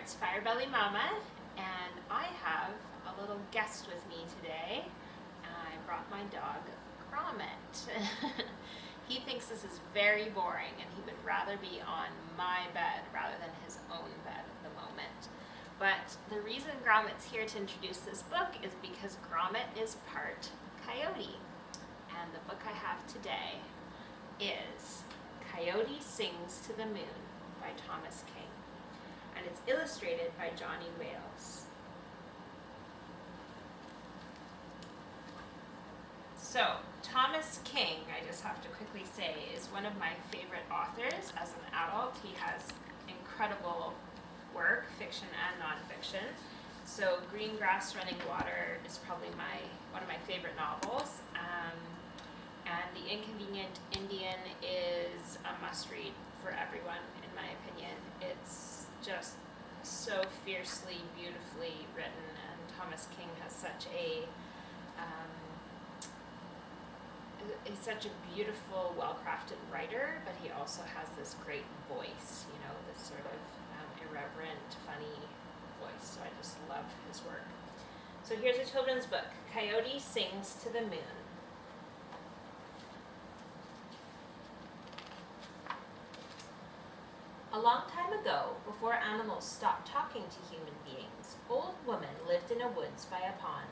it's Firebelly Mama, and I have a little guest with me today. I brought my dog, Gromit. He thinks this is very boring, and he would rather be on my bed rather than his own bed at the moment. But the reason Gromit's here to introduce this book is because Gromit is part Coyote. And the book I have today is Coyote Sings to the Moon by Thomas King. And it's illustrated by Johnny Wales. So, Thomas King, I just have to quickly say, is one of my favorite authors as an adult. He has incredible work, fiction and nonfiction. So, Green Grass Running Water is probably one of my favorite novels. And The Inconvenient Indian is a must-read for everyone, in my opinion. It's just so fiercely, beautifully written, and Thomas King has such a such a beautiful, well-crafted writer, but he also has this great voice, this sort of irreverent, funny voice. So I just love his work. So here's a children's book, Coyote Sings to the Moon. A long time ago, before animals stopped talking to human beings, Old Woman lived in a woods by a pond.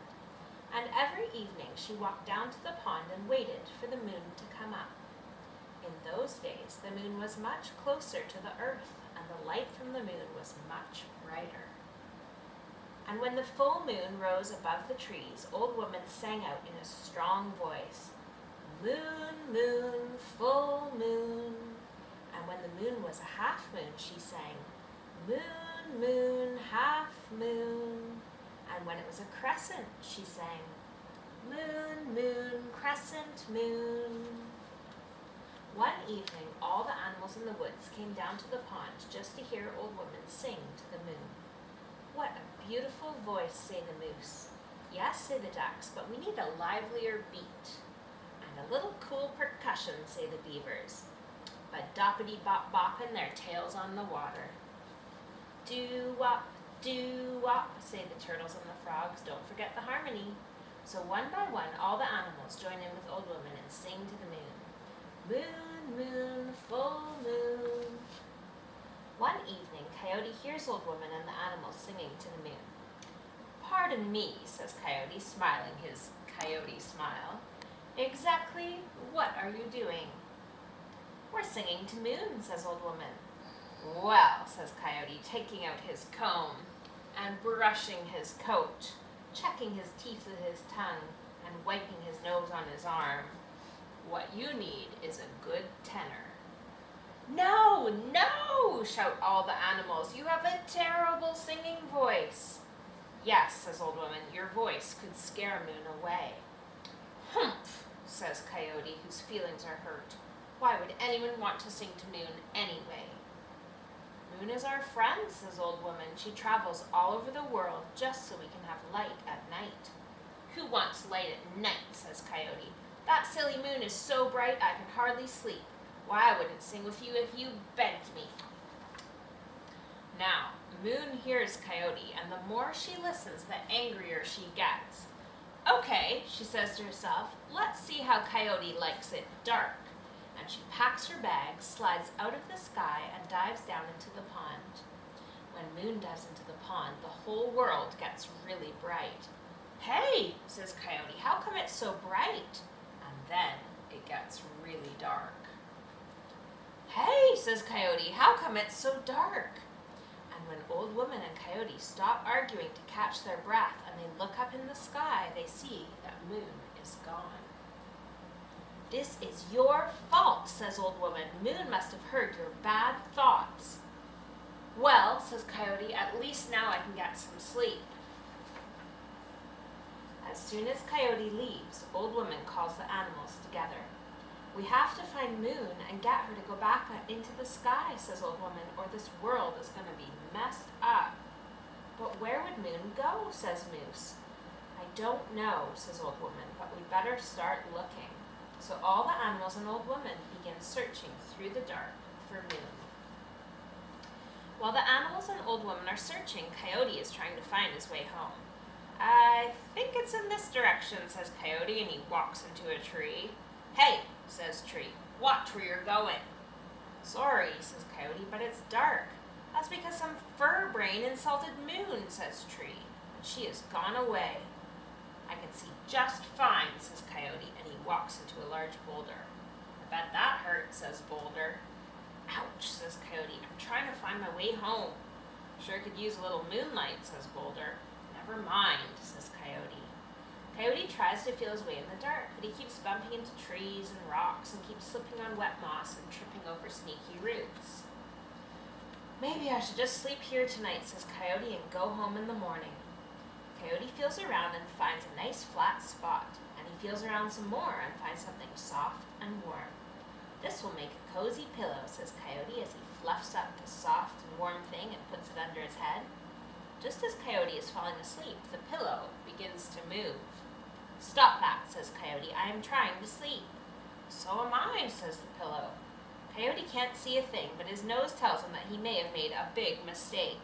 And every evening she walked down to the pond and waited for the moon to come up. In those days, the moon was much closer to the earth, and the light from the moon was much brighter. And when the full moon rose above the trees, Old Woman sang out in a strong voice, "Moon, moon, full moon." And when the moon was a half moon, she sang, "Moon, moon, half moon." And when it was a crescent, she sang, "Moon, moon, crescent moon." One evening, all the animals in the woods came down to the pond just to hear Old Woman sing to the moon. "What a beautiful voice," say the moose. "Yes," say the ducks, "but we need a livelier beat." "And a little cool percussion," say the beavers. But doppity-bop-bopping their tails on the water. "Do-wop, do-wop," say the turtles and the frogs, "don't forget the harmony." So one by one, all the animals join in with Old Woman and sing to the moon. Moon, moon, full moon. One evening, Coyote hears Old Woman and the animals singing to the moon. "Pardon me," says Coyote, smiling his coyote smile. "Exactly what are you doing?" "We're singing to moon," says Old Woman. "Well," says Coyote, taking out his comb and brushing his coat, checking his teeth with his tongue, and wiping his nose on his arm, "what you need is a good tenor." "No, no," shout all the animals, "you have a terrible singing voice." "Yes," says Old Woman, "your voice could scare Moon away." "Humph," says Coyote, whose feelings are hurt. "Why would anyone want to sing to Moon anyway?" "Moon is our friend," says Old Woman. "She travels all over the world just so we can have light at night." "Who wants light at night?" says Coyote. "That silly moon is so bright I can hardly sleep. Why, I wouldn't sing with you if you begged me." Now, Moon hears Coyote, and the more she listens, the angrier she gets. "Okay," she says to herself, "let's see how Coyote likes it dark." And she packs her bag, slides out of the sky, and dives down into the pond. When Moon dives into the pond, the whole world gets really bright. "Hey," says Coyote, "how come it's so bright?" And then it gets really dark. "Hey," says Coyote, "how come it's so dark?" And when Old Woman and Coyote stop arguing to catch their breath and they look up in the sky, they see that Moon is gone. "This is your fault," says Old Woman. "Moon must have heard your bad thoughts." "Well," says Coyote, "at least now I can get some sleep." As soon as Coyote leaves, Old Woman calls the animals together. "We have to find Moon and get her to go back into the sky," says Old Woman, "or this world is going to be messed up." "But where would Moon go?" says Moose. "I don't know," says Old Woman, "but we better start looking." So all the animals and Old Woman begin searching through the dark for Moon. While the animals animals and Old Woman are searching, Coyote is trying to find his way home. I think it's in this direction, says Coyote, and he walks into a tree. Hey, says Tree, watch where you're going. Sorry, says Coyote, but it's dark. That's because some fur brain insulted Moon, says Tree, and she has gone away. I can see just fine, says Coyote, and he walks into a large boulder. I bet that hurt, says Boulder. Ouch, says Coyote, I'm trying to find my way home. Sure could use a little moonlight, says Boulder. Never mind, says Coyote. Coyote tries to feel his way in the dark, but he keeps bumping into trees and rocks and keeps slipping on wet moss and tripping over sneaky roots. Maybe I should just sleep here tonight, says Coyote, and go home in the morning. Coyote feels around and finds a nice flat spot, and he feels around some more and finds something soft and warm. This will make a cozy pillow, says Coyote as he fluffs up the soft and warm thing and puts it under his head. Just as Coyote is falling asleep, the pillow begins to move. Stop that, says Coyote. I am trying to sleep. So am I, says the pillow. Coyote can't see a thing, but his nose tells him that he may have made a big mistake.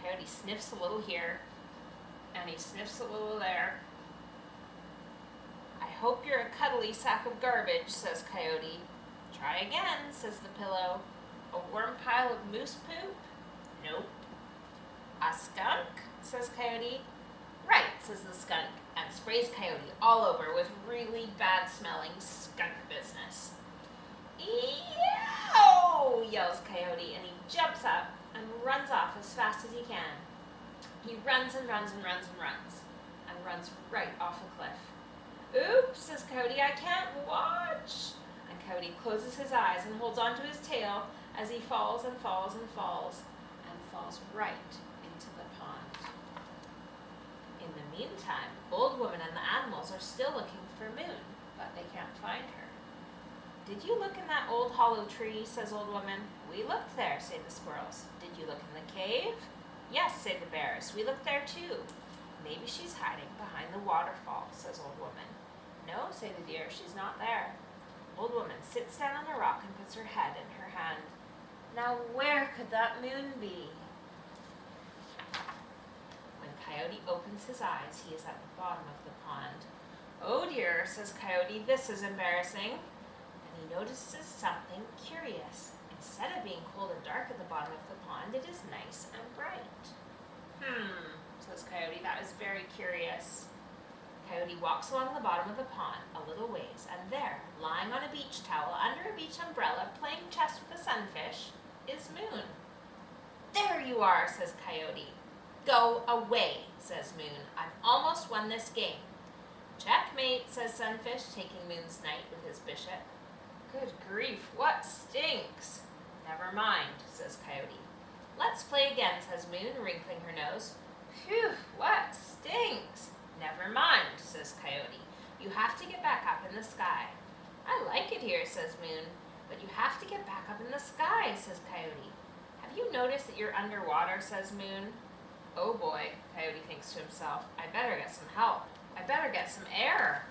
Coyote sniffs a little here, and he sniffs a little there. I hope you're a cuddly sack of garbage, says Coyote. Try again, says the pillow. A warm pile of moose poop? Nope. A skunk? Says Coyote. Right, says the skunk, and sprays Coyote all over with really bad smelling skunk business. Ew! Yells Coyote, and he jumps up and runs off as fast as he can. He runs and runs and runs and runs, and runs right off a cliff. Oops, says Coyote, I can't watch. And Coyote closes his eyes and holds onto his tail as he falls and falls and falls, and falls right into the pond. In the meantime, Old Woman and the animals are still looking for Moon, but they can't find her. Did you look in that old hollow tree, says Old Woman. We looked there, say the squirrels. Did you look in the cave? Yes, say the bears. We looked there too. Maybe she's hiding behind the waterfall, says Old Woman. No, say the deer, she's not there. Old Woman sits down on a rock and puts her head in her hand. Now where could that moon be? When Coyote opens his eyes, he is at the bottom of the pond. Oh dear, says Coyote, this is embarrassing. And he notices something curious. Instead of being cold and dark at the bottom of the pond, it is nice and bright. Says Coyote, that is very curious. Coyote walks along the bottom of the pond a little ways, and there, lying on a beach towel under a beach umbrella, playing chess with a sunfish, is Moon. There you are, says Coyote. Go away, says Moon. I've almost won this game. Checkmate, says Sunfish, taking Moon's knight with his bishop. Good grief, what stinks? Never mind, says Coyote. Let's play again, says Moon, wrinkling her nose. Phew, what stinks? Never mind, says Coyote. You have to get back up in the sky. I like it here, says Moon, but you have to get back up in the sky, says Coyote. Have you noticed that you're underwater, says Moon. Oh boy, Coyote thinks to himself, I better get some help. I better get some air.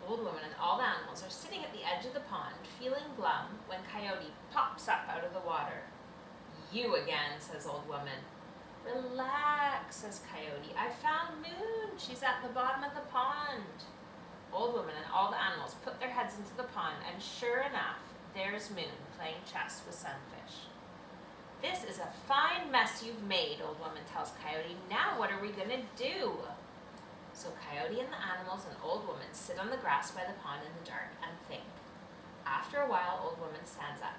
Old Woman and all the animals are sitting at the edge of the pond, feeling glum, when Coyote pops up out of the water. You again, says Old Woman. Relax, says Coyote. I found Moon. She's at the bottom of the pond. Old Woman and all the animals put their heads into the pond, and sure enough, there's Moon playing chess with Sunfish. This is a fine mess you've made, Old Woman tells Coyote. Now what are we going to do? So Coyote and the animals and Old Woman sit on the grass by the pond in the dark and think. After a while, Old Woman stands up.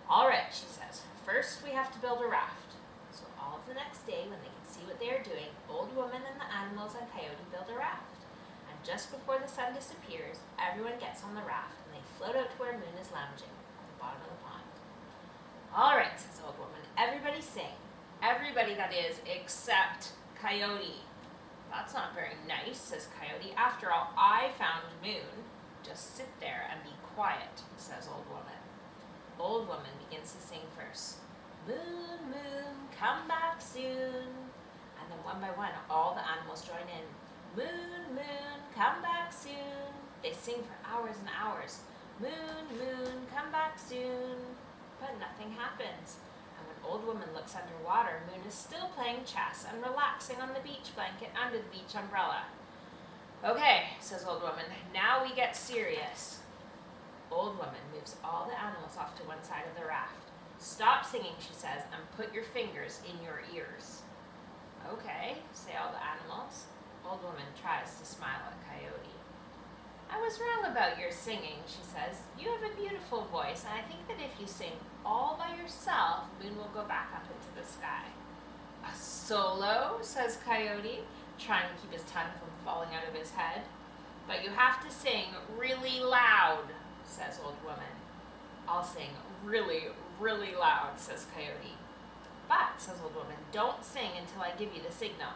All right, she says, first we have to build a raft. So all of the next day, when they can see what they are doing, Old Woman and the animals and Coyote build a raft. And just before the sun disappears, everyone gets on the raft and they float out to where Moon is lounging at the bottom of the pond. All right, says Old Woman, everybody sing. Everybody, that is, except Coyote. That's not very nice, says Coyote. After all, I found Moon. Just sit there and be quiet, says Old Woman. Old Woman begins to sing first. Moon, moon, come back soon. And then one by one, all the animals join in. Moon, moon, come back soon. They sing for hours and hours. Moon, moon, come back soon. But nothing happens. And when Old Woman looks looks underwater, Moon is still playing chess and relaxing on the beach blanket under the beach umbrella. Okay, says Old Woman, now we get serious. Old Woman moves all the animals off to one side of the raft. Stop singing, she says, and put your fingers in your ears. Okay, say all the animals. Old Woman tries to smile at Coyote. I was wrong about your singing, she says. You have a beautiful voice, and I think that if you sing all by yourself, Moon will go back up into the sky. A solo, says Coyote, trying to keep his tongue from falling out of his head. But you have to sing really loud, says Old Woman. I'll sing really, really loud, says Coyote. But, says Old Woman, don't sing until I give you the signal.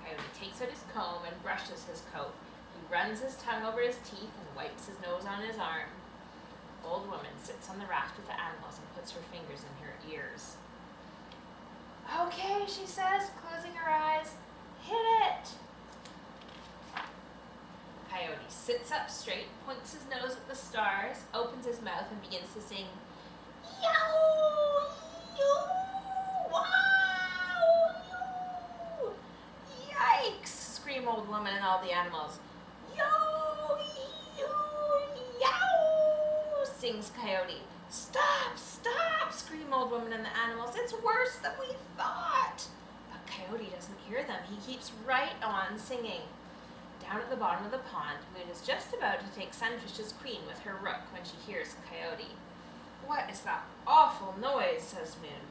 Coyote takes out his comb and brushes his coat. He runs his tongue over his teeth and wipes his nose on his arm. Old Woman sits on the raft with the animals and puts her fingers in her ears. Okay, she says, closing her eyes. Hit it! Coyote sits up straight, points his nose at the stars, opens his mouth and begins to sing, yow, yow, wow, yow. Yikes, scream Old Woman and all the animals. Yo, yo, yow, sings Coyote. Stop, stop, scream Old Woman and the animals. It's worse than we thought. But Coyote doesn't hear them. He keeps right on singing. Down at the bottom of the pond, Moon is just about to take Sunfish's queen with her rook when she hears Coyote. What is that awful noise, says Moon.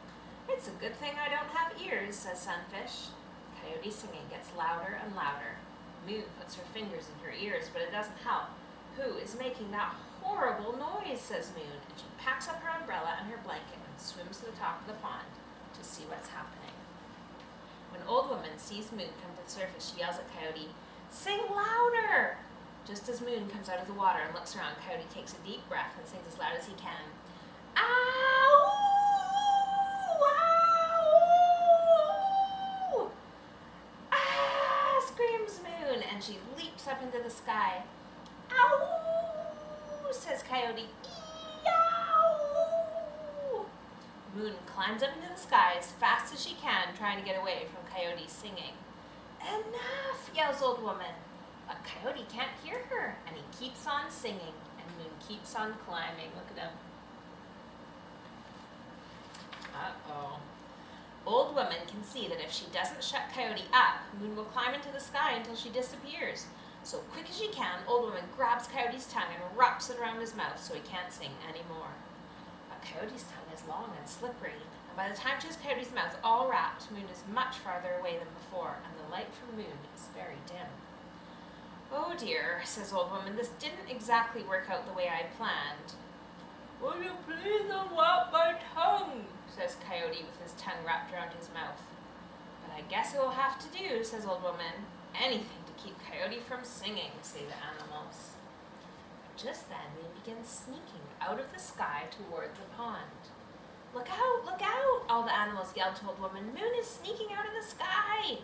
It's a good thing I don't have ears, says Sunfish. Coyote's singing gets louder and louder. Moon puts her fingers in her ears, but it doesn't help. Who is making that horrible noise, says Moon, and she packs up her umbrella and her blanket and swims to the top of the pond to see what's happening. When Old Woman sees Moon come to the surface, she yells at Coyote, sing louder! Just as Moon comes out of the water and looks around, Coyote takes a deep breath and sings as loud as he can. Ow! Ow! Ah! Screams Moon, and she leaps up into the sky. Ow! Says Coyote. Yow! Moon climbs up into the sky as fast as she can, trying to get away from Coyote's singing. Enough, yells Old Woman. But Coyote can't hear her, and he keeps on singing, and Moon keeps on climbing. Look at him. Uh-oh. Old Woman can see that if she doesn't shut Coyote up, Moon will climb into the sky until she disappears. So quick as she can, Old Woman grabs Coyote's tongue and wraps it around his mouth so he can't sing anymore. But Coyote's tongue is long and slippery, and by the time she has Coyote's mouth all wrapped, Moon is much farther away than before, and the light from Moon is very dim. Oh dear, says Old Woman, this didn't exactly work out the way I planned. Will you please unwrap my tongue, says Coyote with his tongue wrapped around his mouth. But I guess it will have to do, says Old Woman. Anything to keep Coyote from singing, say the animals. Just then, Moon begins sneaking out of the sky toward the pond. Look out, all the animals yelled to Old Woman. Moon is sneaking out of the sky.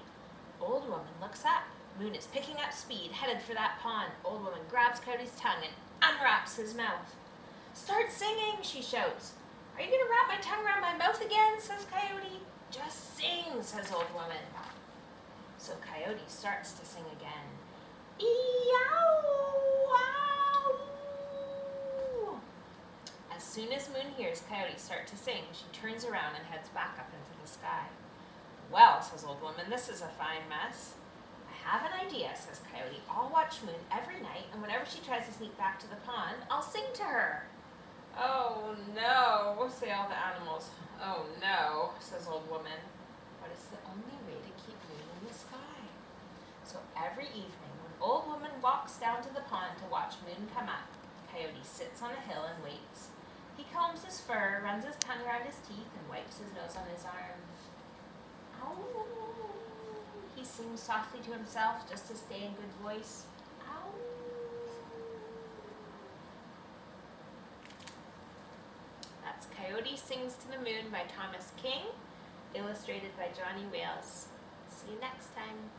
Old Woman looks up. Moon is picking up speed, headed for that pond. Old Woman grabs Coyote's tongue and unwraps his mouth. Start singing, she shouts. Are you going to wrap my tongue around my mouth again, says Coyote. Just sing, says Old Woman. So Coyote starts to sing again. Eow! As soon as Moon hears Coyote start to sing, she turns around and heads back up into the sky. Well, says Old Woman, this is a fine mess. I have an idea, says Coyote. I'll watch Moon every night, and whenever she tries to sneak back to the pond, I'll sing to her. Oh no, say all the animals. Oh no, says Old Woman. But it's the only way to keep Moon in the sky. So every evening, when Old Woman walks down to the pond to watch Moon come up, Coyote sits on a hill and waits. He combs his fur, runs his tongue around his teeth, and wipes his nose on his arm. Ow! He sings softly to himself just to stay in good voice. Ow! That's Coyote Sings to the Moon by Thomas King, illustrated by Johnny Wales. See you next time.